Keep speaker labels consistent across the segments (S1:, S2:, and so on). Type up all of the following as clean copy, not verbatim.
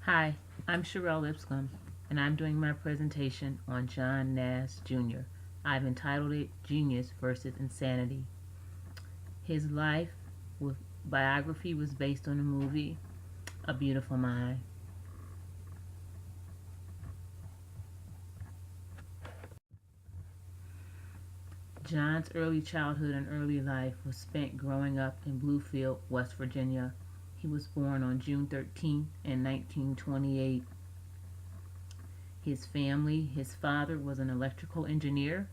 S1: Hi, I'm Sherelle Lipscomb, and I'm doing my presentation on John Nash Jr. I've entitled it Genius versus Insanity. His life with biography was based on the movie A Beautiful Mind. John's early childhood and early life was spent growing up in Bluefield, West Virginia. He was born on June 13th in 1928. His father was an electrical engineer,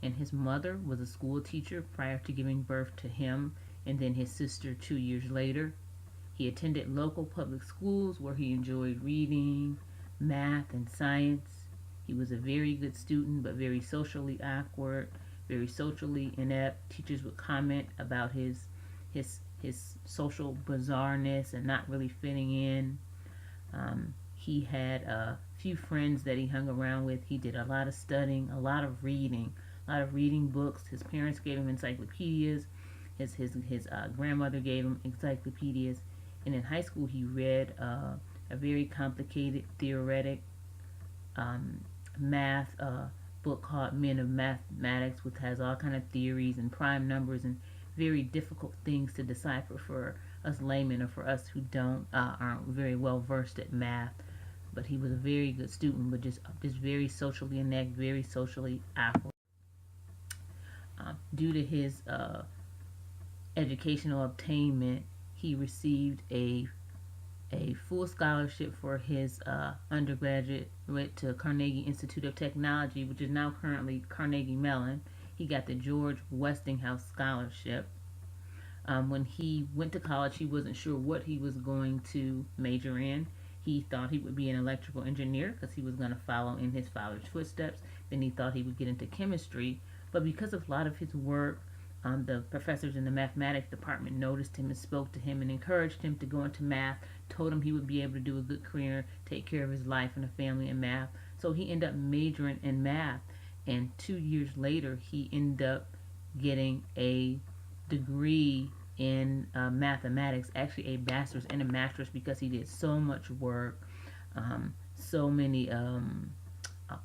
S1: and his mother was a school teacher prior to giving birth to him and then his sister 2 years later. He attended local public schools where he enjoyed reading, math, and science. He was a very good student but very socially awkward, very socially inept. Teachers would comment about his social bizarreness and not really fitting in. He had a few friends that he hung around with. He did a lot of studying, a lot of reading books. His parents gave him encyclopedias. His grandmother gave him encyclopedias. And in high school, he read a very complicated theoretic um, math book called Men of Mathematics, which has all kind of theories and prime numbers and very difficult things to decipher for us laymen or for us who aren't very well versed at math. But he was a very good student, but just very socially inept, very socially awkward. Due to his educational attainment, he received a full scholarship for his undergraduate to Carnegie Institute of Technology, which is now currently Carnegie Mellon. He got the George Westinghouse Scholarship. When he went to college, he wasn't sure what he was going to major in. He thought he would be an electrical engineer because he was going to follow in his father's footsteps. Then he thought he would get into chemistry. But because of a lot of his work, the professors in the mathematics department noticed him and spoke to him and encouraged him to go into math, told him he would be able to do a good career, take care of his life and a family in math. So he ended up majoring in math. And 2 years later, he ended up getting a degree in mathematics, actually a bachelor's and a master's, because he did so much work, so many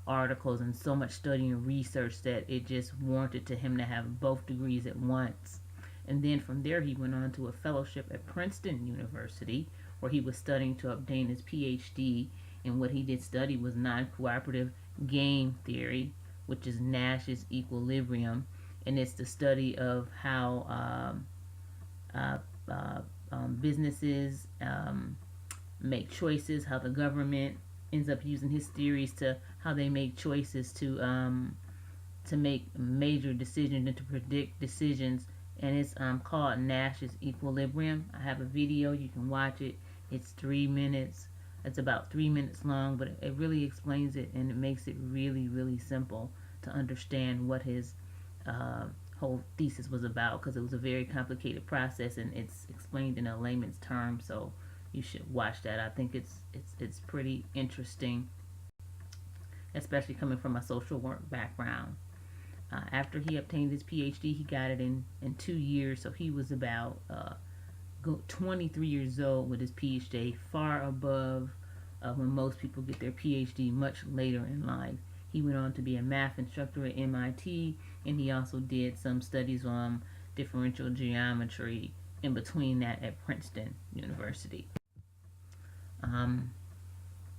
S1: articles, and so much study and research that it just warranted to him to have both degrees at once. And then from there, he went on to a fellowship at Princeton University, where he was studying to obtain his PhD. And what he did study was non cooperative game theory, which is Nash's equilibrium. And it's the study of how uh, uh, businesses make choices, how the government ends up using his theories to how they make choices to make major decisions and to predict decisions. And it's called Nash's equilibrium. I have a video, you can watch it. It's 3 minutes. It's about 3 minutes long, but it really explains it, and it makes it really, really simple to understand what his uh, whole thesis was about, because it was a very complicated process and it's explained in a layman's term. So you should watch that. I think it's pretty interesting, especially coming from a social work background. After he obtained his PhD, he got it in 2 years. So he was about 23 years old with his PhD, far above when most people get their PhD much later in life. He went on to be a math instructor at MIT, and he also did some studies on differential geometry in between that at Princeton University. Um,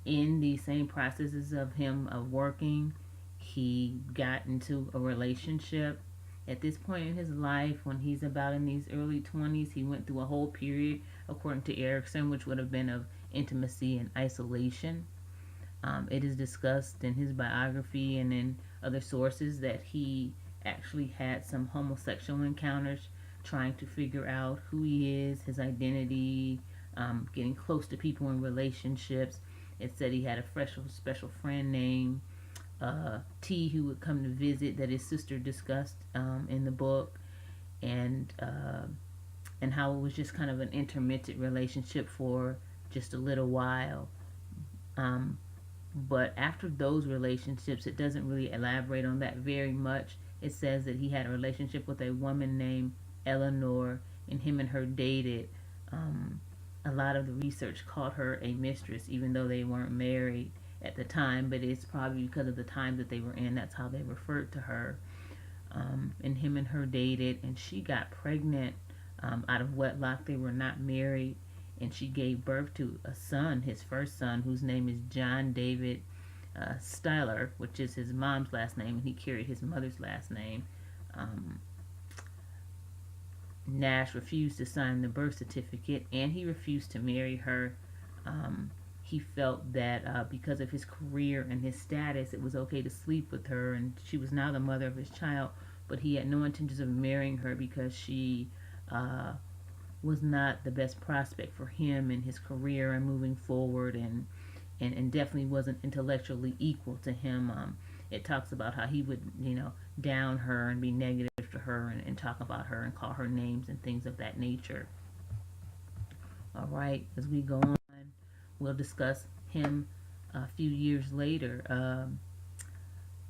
S1: in the same processes of him of working, he got into a relationship. At this point in his life, when he's about in these early 20s, he went through a whole period, according to Erickson, which would have been of intimacy and isolation. It is discussed in his biography and in other sources that he actually had some homosexual encounters, trying to figure out who he is, his identity, getting close to people in relationships. It said he had a special friend named T, who would come to visit, that his sister discussed in the book, and and how it was just kind of an intermittent relationship for just a little while. Um, but after those relationships, it doesn't really elaborate on that very much. It says that he had a relationship with a woman named Eleanor, and him and her dated um, lot of the research called her a mistress, even though they weren't married at the time. But it's probably because of the time that they were in. That's how they referred to her. And him and her dated, and she got pregnant out of wedlock. They were not married, and she gave birth to a son, his first son, whose name is John David Styler, which is his mom's last name, and he carried his mother's last name. Um, Nash refused to sign the birth certificate, and he refused to marry her. He felt that because of his career and his status, it was okay to sleep with her, and she was now the mother of his child. But he had no intentions of marrying her because she uh, was not the best prospect for him and his career and moving forward, and definitely wasn't intellectually equal to him. It talks about how he would, down her and be negative to her and talk about her and call her names and things of that nature. All right, as we go on, we'll discuss him a few years later.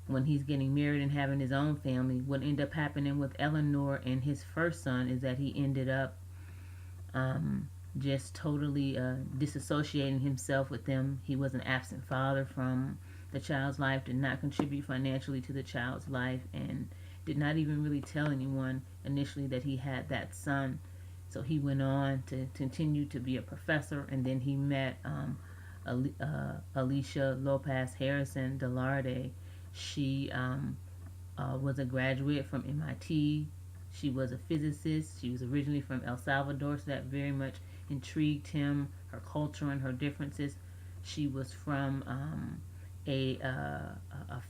S1: When he's getting married and having his own family, what ended up happening with Eleanor and his first son is that he ended up just totally disassociating himself with them. He was an absent father from the child's life, did not contribute financially to the child's life, and did not even really tell anyone initially that he had that son. So he went on to continue to be a professor, and then he met Alicia Lopez Harrison Delarde. She was a graduate from MIT. She was a physicist. She was originally from El Salvador, so that very much intrigued him, her culture and her differences. She was from a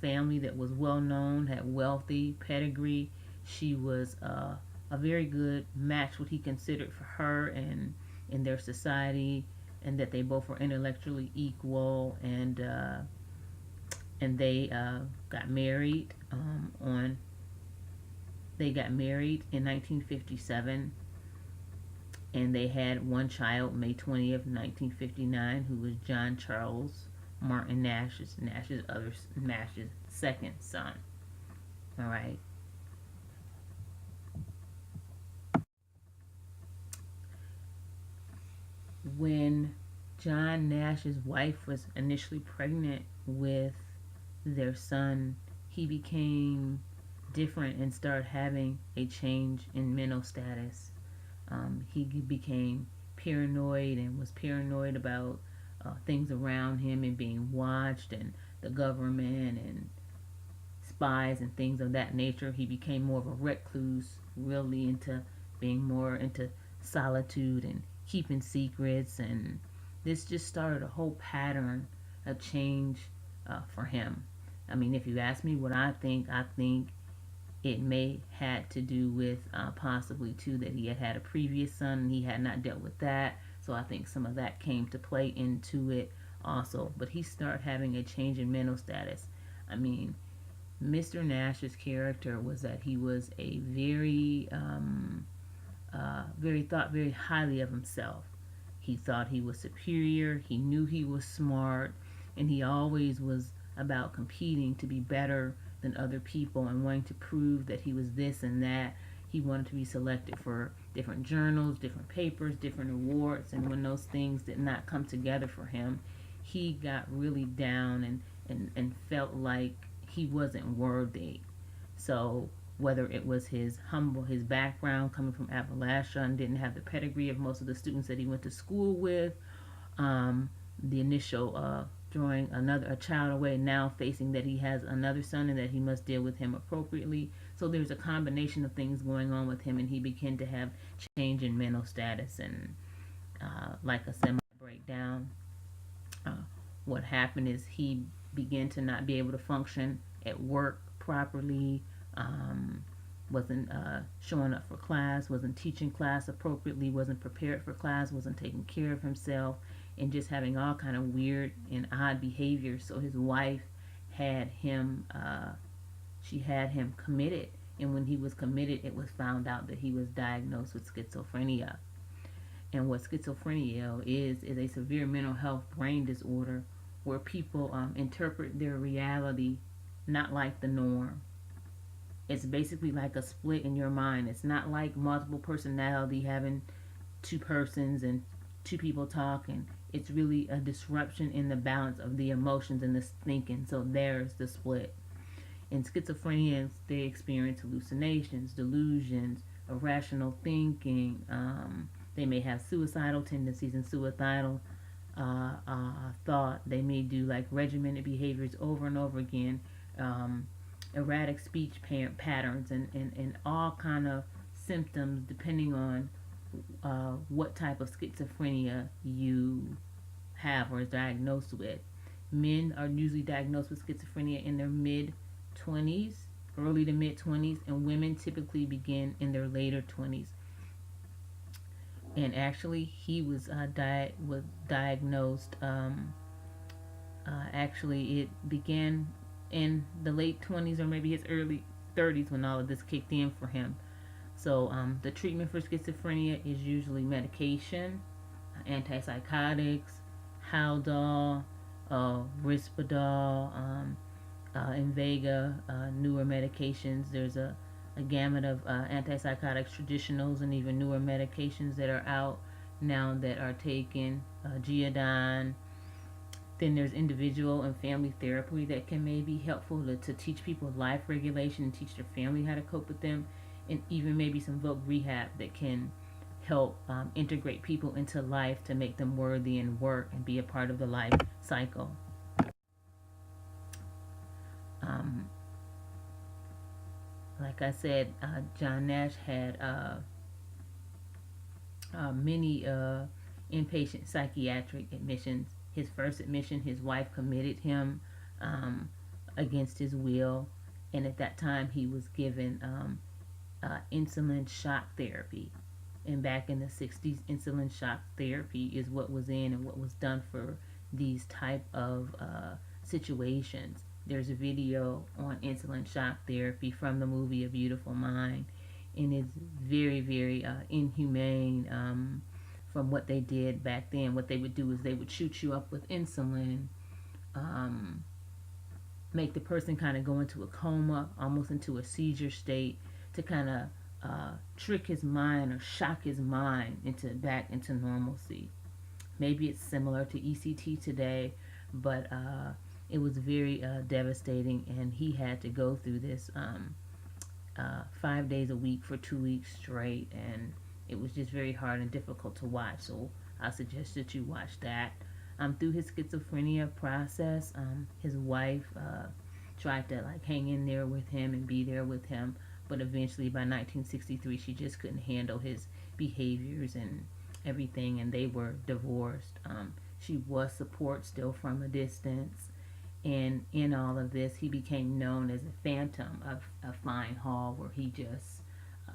S1: family that was well known, had wealthy pedigree. She was a very good match, what he considered for her and in their society, and that they both were intellectually equal, and they got married they got married in 1957, and they had one child, May 20th, 1959, who was John Charles Martin Nash's second son. All right. When John Nash's wife was initially pregnant with their son, he became different and started having a change in mental status. He became paranoid and was paranoid about things around him and being watched, and the government and spies and things of that nature. He became more of a recluse, really into being more into solitude and keeping secrets, and this just started a whole pattern of change for him. I mean, if you ask me what I think it may had to do with possibly too that he had had a previous son and he had not dealt with that. So I think some of that came to play into it also. But he started having a change in mental status. I mean, Mr. Nash's character was that he was a thought very highly of himself. He thought he was superior. He knew he was smart, and he always was about competing to be better than other people and wanting to prove that he was this and that. He wanted to be selected for different journals, different papers, different awards, and when those things did not come together for him, he got really down and felt like he wasn't worthy. So whether it was his background coming from Appalachia and didn't have the pedigree of most of the students that he went to school with, the initial throwing a child away, now facing that he has another son and that he must deal with him appropriately. So there's a combination of things going on with him, and he began to have change in mental status and like a semi breakdown. What happened is he began to not be able to function at work properly, wasn't showing up for class, wasn't teaching class appropriately, wasn't prepared for class, wasn't taking care of himself, and just having all kind of weird and odd behavior. So his wife had him, she had him committed, and when he was committed, it was found out that he was diagnosed with schizophrenia. And what schizophrenia is a severe mental health brain disorder where people interpret their reality not like the norm. It's basically like a split in your mind. It's not like multiple personality, having two persons and two people talking. It's really a disruption in the balance of the emotions and the thinking. So there's the split. In schizophrenia, they experience hallucinations, delusions, irrational thinking. They may have suicidal tendencies and suicidal thought. They may do like regimented behaviors over and over again, erratic speech patterns, and all kind of symptoms depending on what type of schizophrenia you have or is diagnosed with. Men are usually diagnosed with schizophrenia in their mid 20s, early to mid 20s, and women typically begin in their later 20s. And actually, he was diagnosed. Actually, it began in the late 20s or maybe his early 30s when all of this kicked in for him. So the treatment for schizophrenia is usually medication, antipsychotics, Haldol, Risperdal, Invega, newer medications. There's a gamut of antipsychotics, traditionals, and even newer medications that are out now that are taken, Geodine. Then there's individual and family therapy that can maybe helpful to teach people life regulation and teach their family how to cope with them, and even maybe some voc rehab that can help integrate people into life to make them worthy and work and be a part of the life cycle. Like I said, John Nash had many inpatient psychiatric admissions. His first admission, his wife committed him against his will, and at that time he was given insulin shock therapy. And back in the 60s, insulin shock therapy is what was in and what was done for these type of situations. There's a video on insulin shock therapy from the movie A Beautiful Mind, and it's very, very inhumane from what they did back then. What they would do is they would shoot you up with insulin, make the person kind of go into a coma, almost into a seizure state, to kind of trick his mind or shock his mind back into normalcy. Maybe it's similar to ECT today, but it was very devastating, and he had to go through this 5 days a week for 2 weeks straight, and it was just very hard and difficult to watch. So I suggest that you watch that. Through his schizophrenia process, his wife tried to like hang in there with him and be there with him, but eventually by 1963 she just couldn't handle his behaviors and everything, and they were divorced. She was support still from a distance, and in all of this he became known as a phantom of Fine Hall, where he just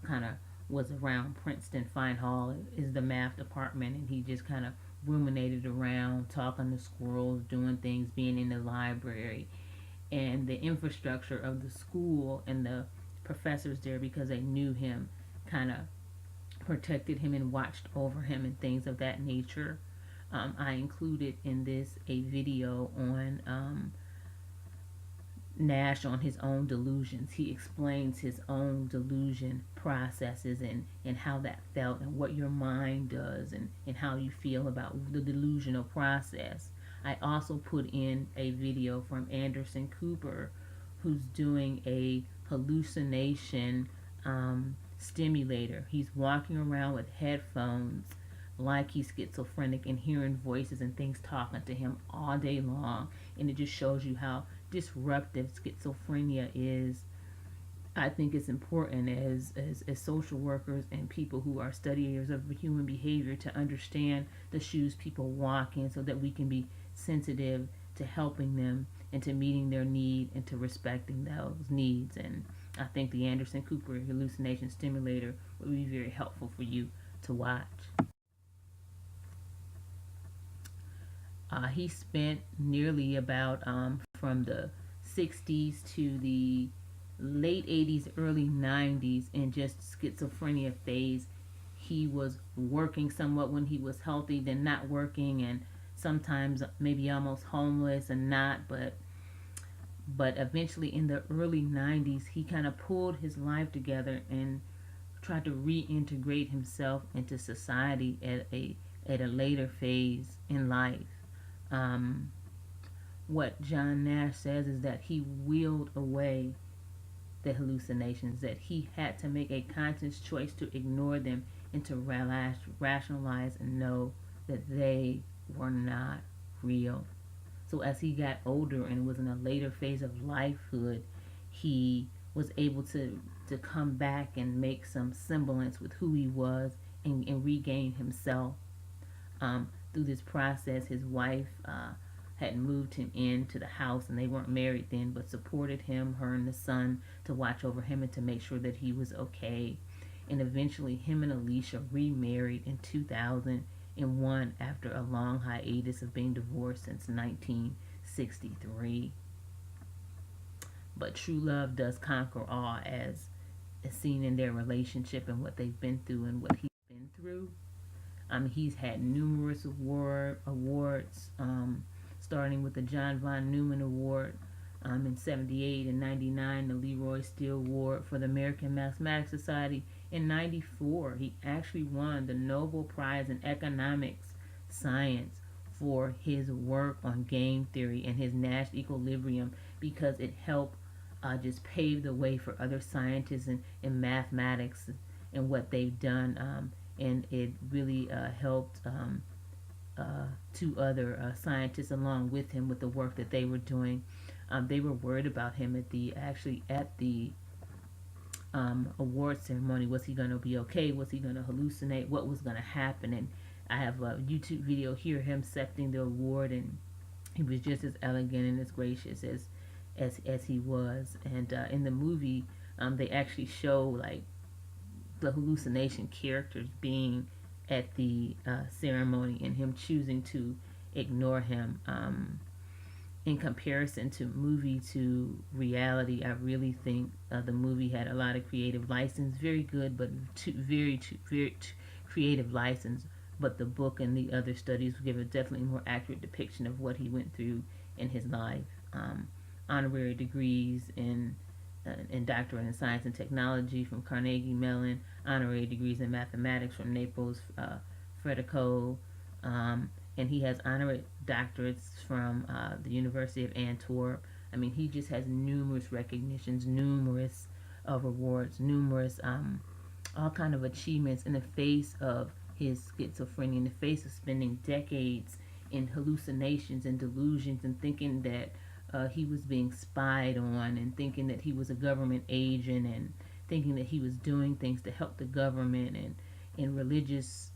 S1: kind of was around Princeton. Fine Hall is the math department, and he just kind of ruminated around, talking to squirrels, doing things, being in the library. And the infrastructure of the school and the professors there, because they knew him, kind of protected him and watched over him and things of that nature. I included in this a video on Nash on his own delusions. He explains his own delusion processes and how that felt and what your mind does and how you feel about the delusional process. I also put in a video from Anderson Cooper, who's doing a hallucination stimulator. He's walking around with headphones like he's schizophrenic and hearing voices and things talking to him all day long, and it just shows you how disruptive schizophrenia is. I think it's important as social workers and people who are studiers of human behavior to understand the shoes people walk in, so that we can be sensitive to helping them and to meeting their need and to respecting those needs. And I think the Anderson Cooper hallucination stimulator would be very helpful for you to watch. He spent nearly about from the 60s to the late 80s, early 90s in just schizophrenia phase. He was working somewhat when he was healthy, then not working, and sometimes maybe almost homeless and not, but eventually in the early 90s he kind of pulled his life together and tried to reintegrate himself into society at a at a later phase in life. Um, what John Nash says is that he willed away the hallucinations, that he had to make a conscious choice to ignore them and to rationalize and know that they were not real. So as he got older and was in a later phase of lifehood, he was able to come back and make some semblance with who he was, and regain himself. Through this process, his wife had moved him into the house, and they weren't married then, but supported him, her and the son, to watch over him and to make sure that he was okay. And eventually, him and Alicia remarried in 2001 after a long hiatus of being divorced since 1963. But true love does conquer all, as is seen in their relationship and what they've been through and what he's been through. He's had numerous awards, starting with the John von Neumann Award in 78 and 99, the Leroy Steele Award for the American Mathematics Society. In 94, he actually won the Nobel Prize in Economics Science for his work on game theory and his Nash equilibrium, because it helped just pave the way for other scientists in mathematics and what they've done. And it really helped two other scientists along with him with the work that they were doing. They were worried about him at the award ceremony. Was he going to be okay? Was he going to hallucinate? What was going to happen? And I have a YouTube video here, him accepting the award, and he was just as elegant and as gracious as he was. And in the movie, they actually show like the hallucination characters being at the ceremony and him choosing to ignore him. In comparison to movie to reality, I really think the movie had a lot of creative license, very good, but very creative license. But the book and the other studies give a definitely more accurate depiction of what he went through in his life. Honorary degrees in doctorate in science and technology from Carnegie Mellon, honorary degrees in mathematics from Naples Frederico, and he has honorary doctorates from the University of Antwerp. I mean, he just has numerous recognitions, numerous awards, numerous all kind of achievements in the face of his schizophrenia, in the face of spending decades in hallucinations and delusions and thinking that he was being spied on, and thinking that he was a government agent, and thinking that he was doing things to help the government, and in religious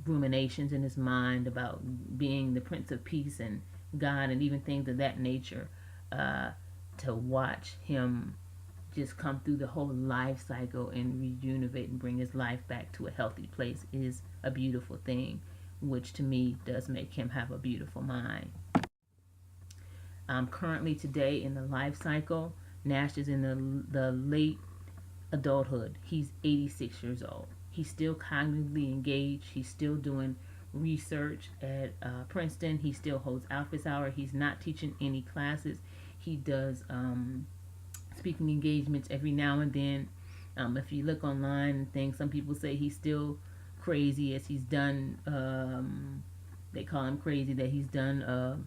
S1: ruminations in his mind about being the Prince of Peace and God, and even things of that nature. To watch him just come through the whole life cycle and rejuvenate and bring his life back to a healthy place is a beautiful thing, which to me does make him have a beautiful mind. Currently today in the life cycle, Nash is in the late adulthood. He's 86 years old. He's still cognitively engaged. He's still doing research at Princeton. He still holds office hour. He's not teaching any classes. He does speaking engagements every now and then. If you look online and things, some people say he's still crazy, as he's done, they call him crazy, that he's done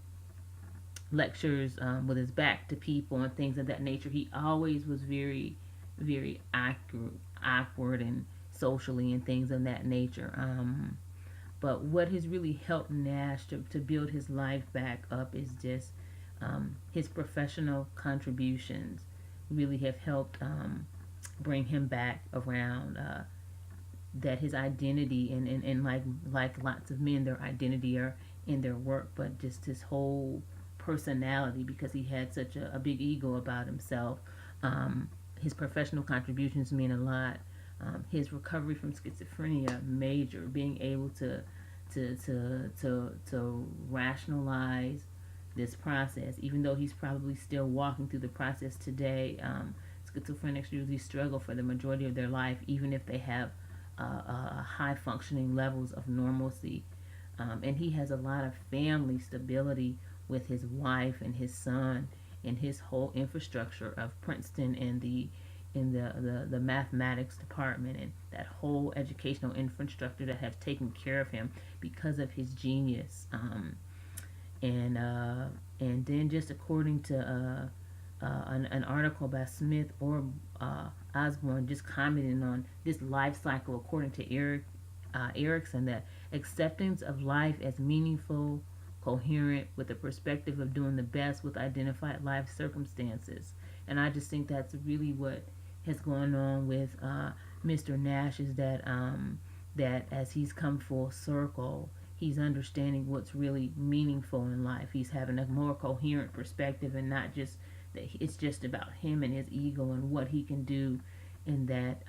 S1: lectures with his back to people and things of that nature. He always was very, very awkward and socially and things of that nature. But what has really helped Nash to build his life back up is just his professional contributions really have helped bring him back around. That his identity and like lots of men, their identity are in their work, but just his whole personality, because he had such a big ego about himself. His professional contributions mean a lot. His recovery from schizophrenia, major. Being able to rationalize this process, even though he's probably still walking through the process today. Schizophrenics usually struggle for the majority of their life, even if they have high functioning levels of normalcy. And he has a lot of family stability with his wife and his son and his whole infrastructure of Princeton and the in the mathematics department, and that whole educational infrastructure that has taken care of him because of his genius. And and then just according to an article by Smith or Osborne, just commenting on this life cycle according to Erickson, that acceptance of life as meaningful, coherent, with the perspective of doing the best with identified life circumstances. And I just think that's really what has gone on with Mr. Nash, is that that as he's come full circle, he's understanding what's really meaningful in life. He's having a more coherent perspective, and not just that it's just about him and his ego and what he can do, and that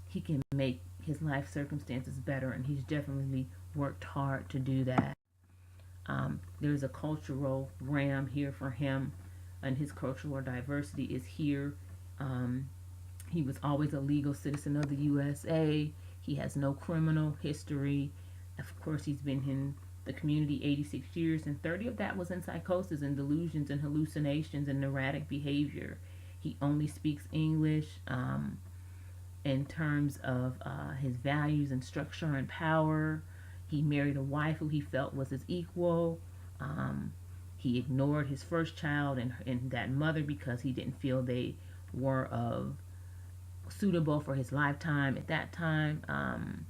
S1: he can make his life circumstances better, and he's definitely worked hard to do that. There's a cultural ram here for him, and his cultural diversity is here. Um, he was always a legal citizen of the USA. He has no criminal history. Of course, he's been in the community 86 years, and 30 of that was in psychosis and delusions and hallucinations and erratic behavior. He only speaks English. In terms of his values and structure and power. He married a wife who he felt was his equal. He ignored his first child and that mother because he didn't feel they were suitable for his lifetime at that time.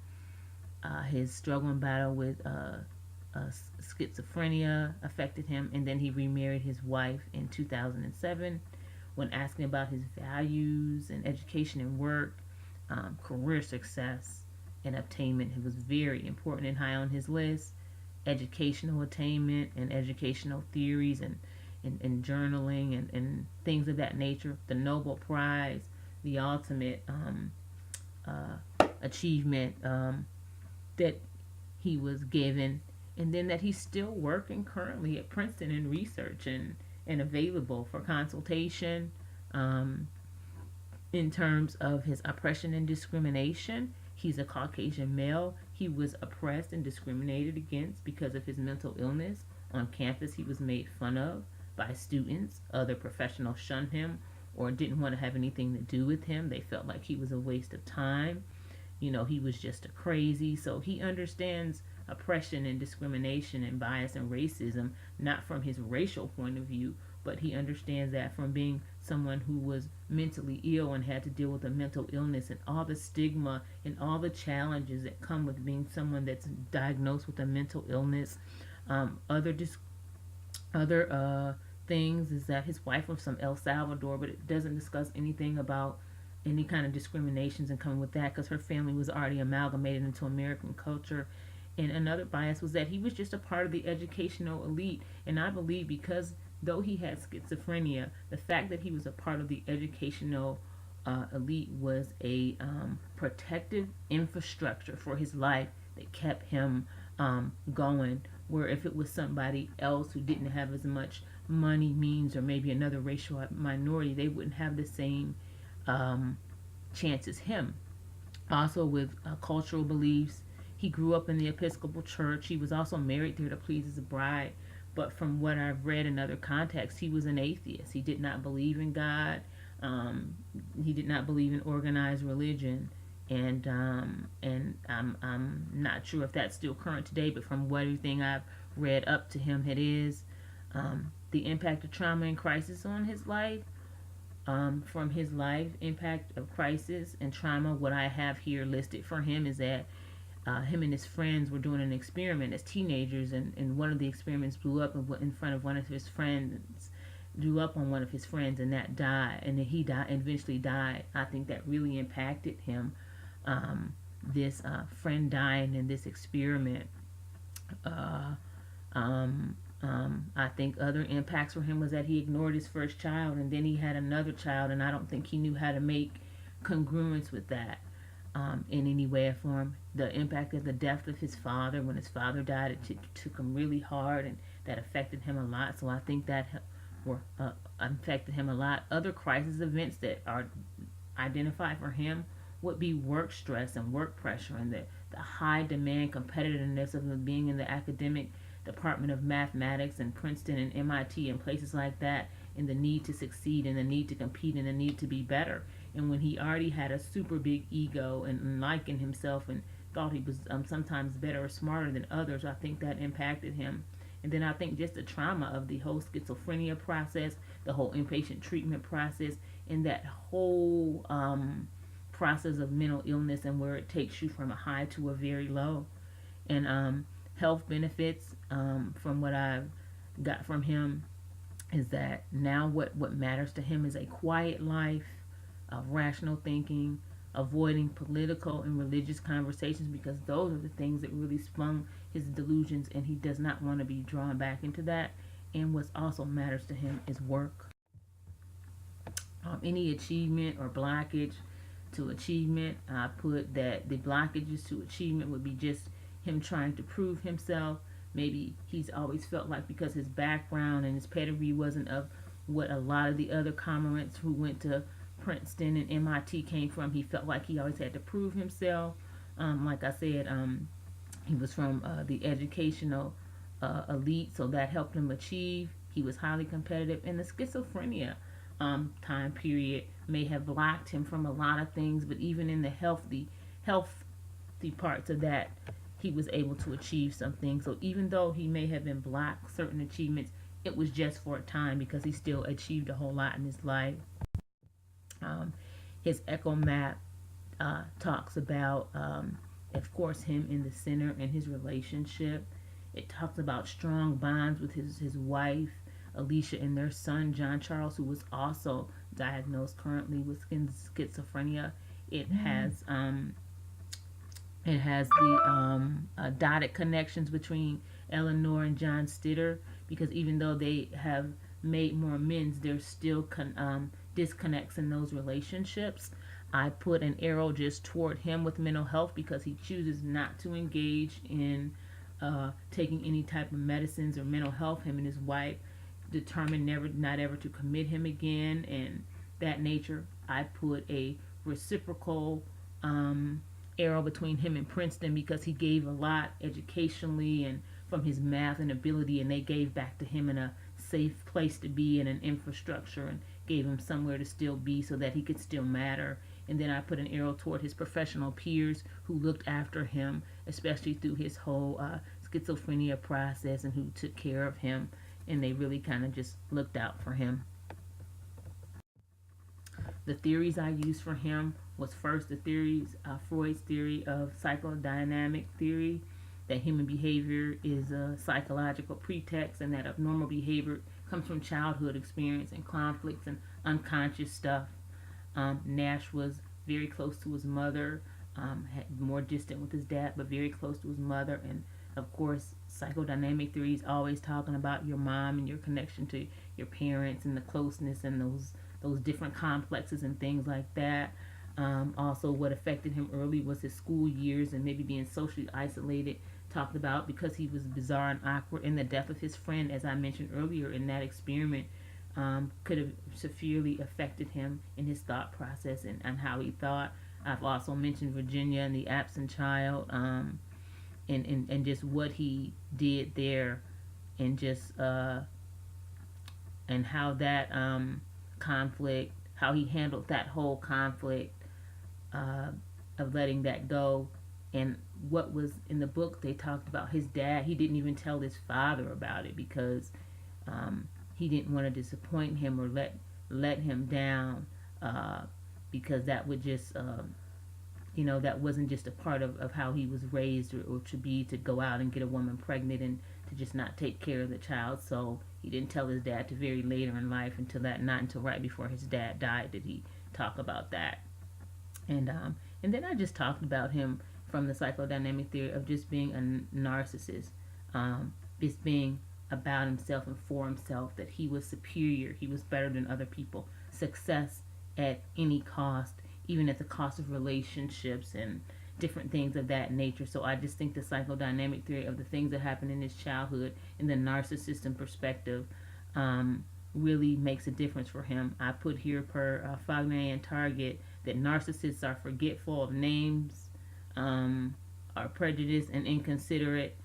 S1: His struggle and battle with schizophrenia affected him, and then he remarried his wife in 2007. When asking about his values and education and work, career success and attainment, it was very important and high on his list. Educational attainment and educational theories and journaling and things of that nature. The Nobel Prize, the ultimate achievement that he was given, and then that he's still working currently at Princeton in research and available for consultation. In terms of his oppression and discrimination, he's a Caucasian male. He was oppressed and discriminated against because of his mental illness. On campus, he was made fun of by students. Other professionals shunned him or didn't want to have anything to do with him. They felt like he was a waste of time. You know, he was just a crazy. So he understands oppression and discrimination and bias and racism, not from his racial point of view, but he understands that from being someone who was mentally ill and had to deal with a mental illness and all the stigma and all the challenges that come with being someone that's diagnosed with a mental illness. Other things is that his wife was from El Salvador, but it doesn't discuss anything about any kind of discriminations and coming with that, because her family was already amalgamated into American culture. And another bias was that he was just a part of the educational elite, and I believe because though he had schizophrenia, the fact that he was a part of the educational elite was a protective infrastructure for his life that kept him going. Where if it was somebody else who didn't have as much money, means, or maybe another racial minority, they wouldn't have the same chance as him. Also, with cultural beliefs, he grew up in the Episcopal Church. He was also married there to please his bride. But from what I've read in other contexts, he was an atheist. He did not believe in God. He did not believe in organized religion. And I'm not sure if that's still current today, but from everything I've read up to him, it is. The impact of trauma and crisis on his life. From his life, impact of crisis and trauma, what I have here listed for him is that him and his friends were doing an experiment as teenagers, and one of the experiments blew up in front of one of his friends, blew up on one of his friends, and that died, and then he died, and eventually died. I think that really impacted him, this friend dying in this experiment. I think other impacts for him was that he ignored his first child, and then he had another child, and I don't think he knew how to make congruence with that. In any way or form. The impact of the death of his father, when his father died, it took him really hard, and that affected him a lot. So I think that affected him a lot. Other crisis events that are identified for him would be work stress and work pressure, and the high demand competitiveness of being in the academic department of mathematics and Princeton and MIT and places like that, and the need to succeed and the need to compete and the need to be better. And when he already had a super big ego and liking himself and thought he was sometimes better or smarter than others, I think that impacted him. And then I think just the trauma of the whole schizophrenia process, the whole inpatient treatment process, and that whole process of mental illness and where it takes you from a high to a very low. And health benefits, from what I've got from him, is that now what matters to him is a quiet life of rational thinking, avoiding political and religious conversations because those are the things that really spun his delusions, and he does not want to be drawn back into that. And what also matters to him is work. Any achievement or blockage to achievement, I put that the blockages to achievement would be just him trying to prove himself. Maybe he's always felt like because his background and his pedigree wasn't of what a lot of the other comrades who went to Princeton and MIT came from, he felt like he always had to prove himself. Like I said, he was from the educational elite, so that helped him achieve. He was highly competitive, and the schizophrenia time period may have blocked him from a lot of things, but even in the healthy parts of that, he was able to achieve some things. So even though he may have been blocked certain achievements, it was just for a time because he still achieved a whole lot in his life. His echo map talks about, of course, him in the center and his relationship. It talks about strong bonds with his wife, Alicia, and their son, John Charles, who was also diagnosed currently with schizophrenia. It has the dotted connections between Eleanor and John Stitter, because even though they have made more amends, there's still disconnects in those relationships. I put an arrow just toward him with mental health because he chooses not to engage in taking any type of medicines or mental health. Him and his wife determined not ever to commit him again, and that nature. I put a reciprocal arrow between him and Princeton because he gave a lot educationally and from his math and ability, and they gave back to him in a safe place to be and an infrastructure, and gave him somewhere to still be so that he could still matter. And then I put an arrow toward his professional peers who looked after him, especially through his whole schizophrenia process, and who took care of him, and they really kind of just looked out for him. The theories I used for him was first the theories, Freud's theory of psychodynamic theory, that human behavior is a psychological pretext and that abnormal behavior comes from childhood experience and conflicts and unconscious stuff. Nash was very close to his mother, more distant with his dad, but very close to his mother. And of course, psychodynamic theory is always talking about your mom and your connection to your parents and the closeness and those different complexes and things like that. Also, what affected him early was his school years and maybe being socially isolated, talked about because he was bizarre and awkward, and the death of his friend, as I mentioned earlier in that experiment, could have severely affected him in his thought process and how he thought. I've also mentioned Virginia and the absent child, and just what he did there, and just and how that conflict, how he handled that whole conflict of letting that go. And what was in the book, they talked about his dad. He didn't even tell his father about it because he didn't want to disappoint him or let him down, because that would just that wasn't just a part of how he was raised, or to go out and get a woman pregnant and to just not take care of the child. So he didn't tell his dad till very later in life, not until right before his dad died did he talk about that. And then I just talked about him from the psychodynamic theory of just being a narcissist, just being about himself and for himself, that he was superior, he was better than other people, success at any cost, even at the cost of relationships and different things of that nature. So I just think the psychodynamic theory of the things that happened in his childhood and the narcissism perspective really makes a difference for him. I put here per Fognan and Target that narcissists are forgetful of names, are prejudiced and inconsiderate.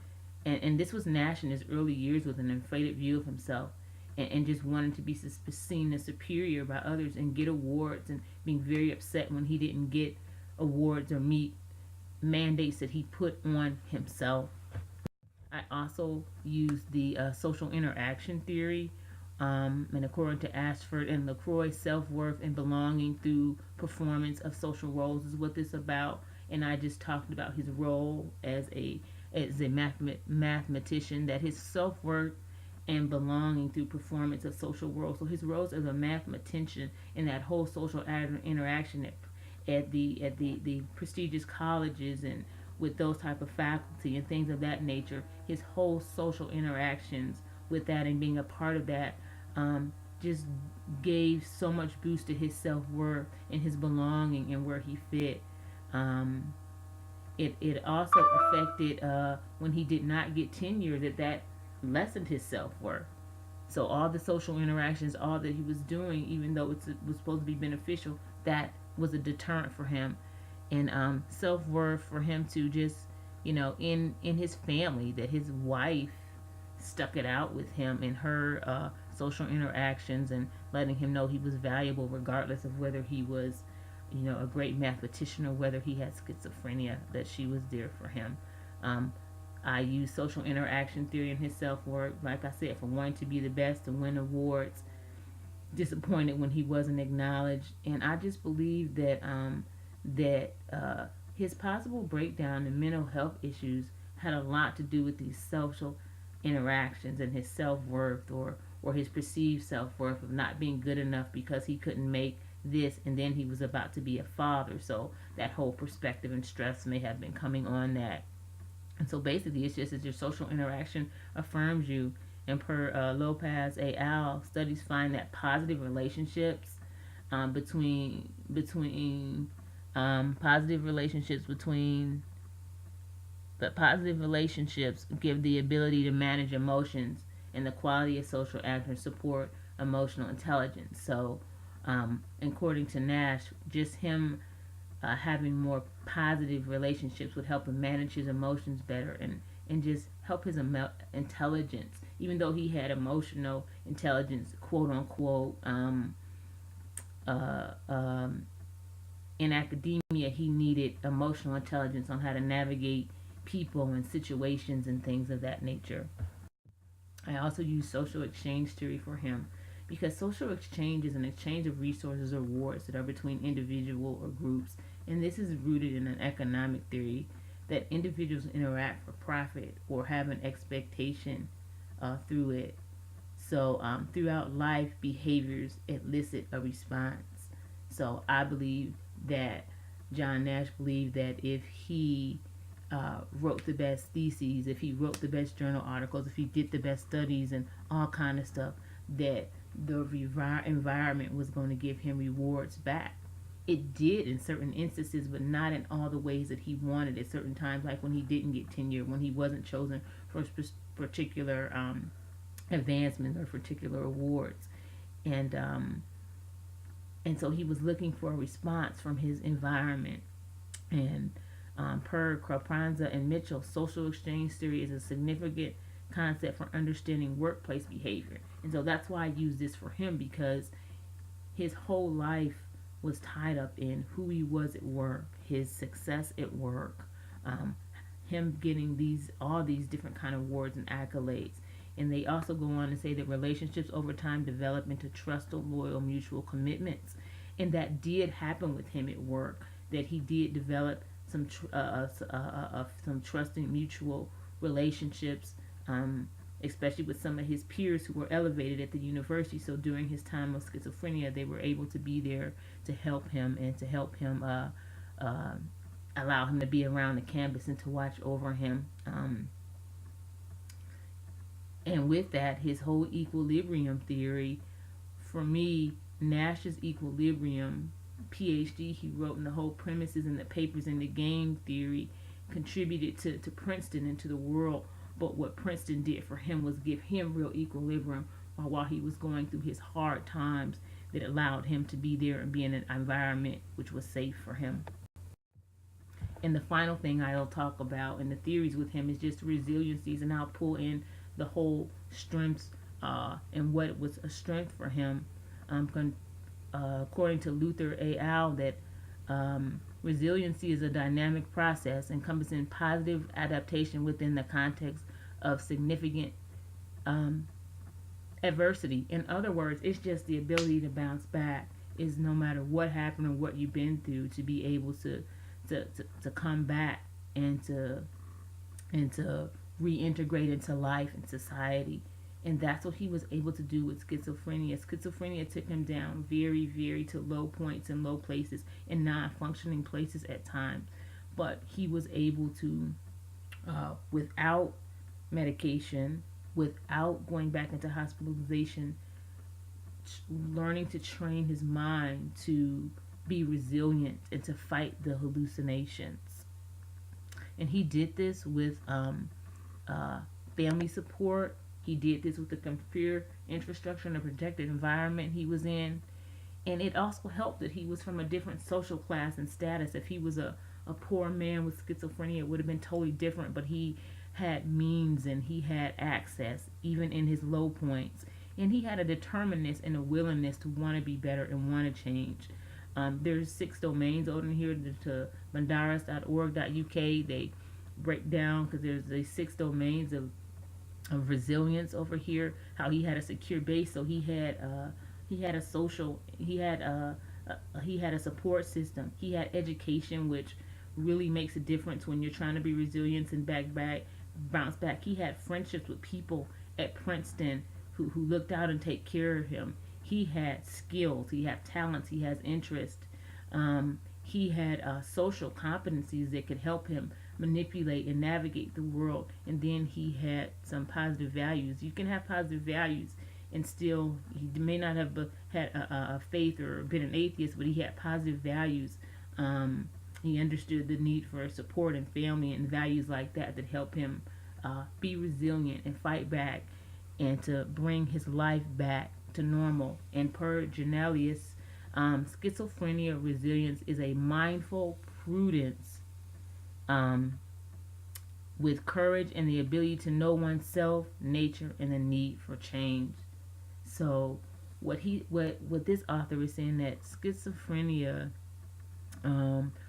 S1: And this was Nash in his early years with an inflated view of himself. and just wanting to be seen as superior by others and get awards, and being very upset when he didn't get awards or meet mandates that he put on himself. I also use the social interaction theory, and according to Ashford and LaCroix, self-worth and belonging through performance of social roles is what this is about. And I just talked about his role as a mathematician, that his self-worth and belonging through performance of social roles. So his roles as a mathematician in that whole social interaction at the prestigious colleges and with those type of faculty and things of that nature, his whole social interactions with that and being a part of that, just gave so much boost to his self-worth and his belonging and where he fit. Um, it also affected when he did not get tenure, that lessened his self-worth. So all the social interactions, all that he was doing, even though it was supposed to be beneficial, that was a deterrent for him. And self-worth for him to just, in his family, that his wife stuck it out with him in her social interactions and letting him know he was valuable regardless of whether he was, a great mathematician or whether he had schizophrenia, that she was there for him. I use social interaction theory in his self-worth, like I said, for wanting to be the best and win awards, disappointed when he wasn't acknowledged. And I just believe that his possible breakdown and mental health issues had a lot to do with these social interactions and his self-worth, or his perceived self-worth of not being good enough because he couldn't make this, and then he was about to be a father, so that whole perspective and stress may have been coming on that. And so basically it's just as your social interaction affirms you. And per Lopez et al., studies find that positive relationships between positive relationships between but positive relationships give the ability to manage emotions, and the quality of social actors support emotional intelligence. So according to Nash, just him having more positive relationships would help him manage his emotions better, and just help his intelligence, even though he had emotional intelligence, quote unquote. Uh, um, in academia, he needed emotional intelligence on how to navigate people and situations and things of that nature. I also use social exchange theory for him, because social exchange is an exchange of resources or rewards that are between individual or groups, and this is rooted in an economic theory that individuals interact for profit or have an expectation through it. So throughout life, behaviors elicit a response. So I believe that John Nash believed that if he wrote the best theses, if he wrote the best journal articles, if he did the best studies and all kind of stuff, that the environment was going to give him rewards back. It did in certain instances, but not in all the ways that he wanted at certain times, like when he didn't get tenure, when he wasn't chosen for particular advancements or particular awards. And so he was looking for a response from his environment. And per Carpranza and Mitchell, social exchange theory is a significant concept for understanding workplace behavior. And so that's why I use this for him, because his whole life was tied up in who he was at work, his success at work, him getting all these different kind of awards and accolades. And they also go on to say that relationships over time develop into trustful, loyal, mutual commitments. And that did happen with him at work, that he did develop some trusting mutual relationships, especially with some of his peers who were elevated at the university. So during his time of schizophrenia, they were able to be there to help him and to help him allow him to be around the campus and to watch over him. And with that, his whole equilibrium theory, for me, Nash's equilibrium PhD he wrote, and the whole premises and the papers in the game theory contributed to Princeton and to the world. But what Princeton did for him was give him real equilibrium while he was going through his hard times, that allowed him to be there and be in an environment which was safe for him. And the final thing I'll talk about in the theories with him is just resiliencies, and I'll pull in the whole strengths and what was a strength for him. According to Luther et al., that resiliency is a dynamic process encompassing positive adaptation within the context of significant um, adversity. In other words, it's just the ability to bounce back. Is no matter what happened or what you've been through, to be able to come back and to reintegrate into life and society. And that's what he was able to do with schizophrenia. Schizophrenia took him down very, very to low points and low places and non-functioning places at times. But he was able to, without medication, without going back into hospitalization, learning to train his mind to be resilient and to fight the hallucinations. And he did this with family support. He did this with the computer infrastructure and the protected environment he was in. And it also helped that he was from a different social class and status. If he was a poor man with schizophrenia, it would have been totally different. But he had means and he had access, even in his low points. And he had a determinedness and a willingness to want to be better and want to change. There's 6 domains over here to bandaras.org.uk. They break down, because there's the 6 domains of resilience over here. How he had a secure base, so he had a social, he had a support system. He had education, which really makes a difference when you're trying to be resilient and bounce back. He had friendships with people at Princeton who looked out and take care of him. He had skills, he had talents, he has interest. He had social competencies that could help him manipulate and navigate the world. And then he had some positive values. You can have positive values and still, he may not have had a faith or been an atheist, but he had positive values. He understood the need for support and family and values like that help him be resilient and fight back and to bring his life back to normal. And per Janelius, schizophrenia resilience is a mindful prudence with courage and the ability to know oneself, nature, and the need for change. So what this author is saying, that schizophrenia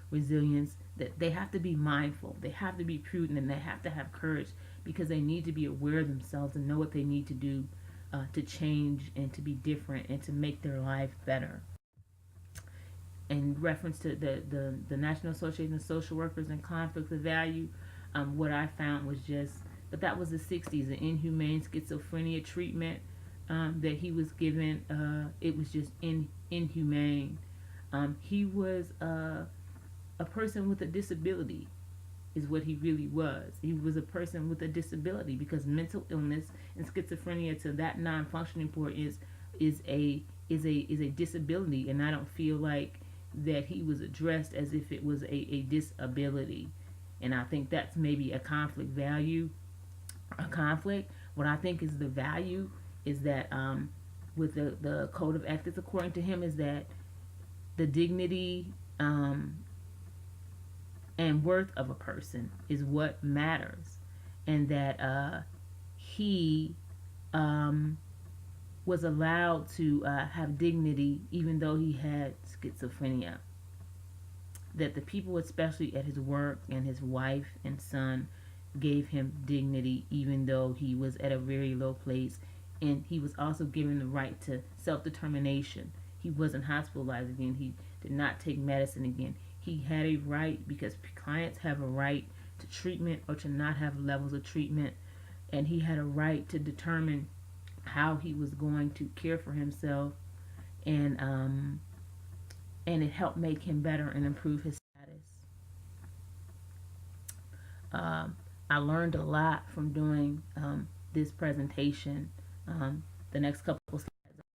S1: resilience, that they have to be mindful, they have to be prudent, and they have to have courage, because they need to be aware of themselves and know what they need to do to change and to be different and to make their life better. In reference to the National Association of Social Workers and Conflicts of Value, what I found was just, but that was the 60s, the inhumane schizophrenia treatment that he was given. It was just inhumane. He was a person with a disability, is what he really was. He was a person with a disability, because mental illness and schizophrenia, to that non-functioning point, is a disability, and I don't feel like that he was addressed as if it was a disability. And I think that's maybe a conflict. What I think is the value is that with the code of ethics, according to him, is that the dignity and worth of a person is what matters, and that he was allowed to have dignity even though he had schizophrenia. That the people, especially at his work and his wife and son, gave him dignity even though he was at a very low place. And he was also given the right to self-determination. He wasn't hospitalized again. He did not take medicine again. He had a right, because clients have a right to treatment or to not have levels of treatment, and he had a right to determine how he was going to care for himself, and it helped make him better and improve his status. I learned a lot from doing this presentation. The next couple of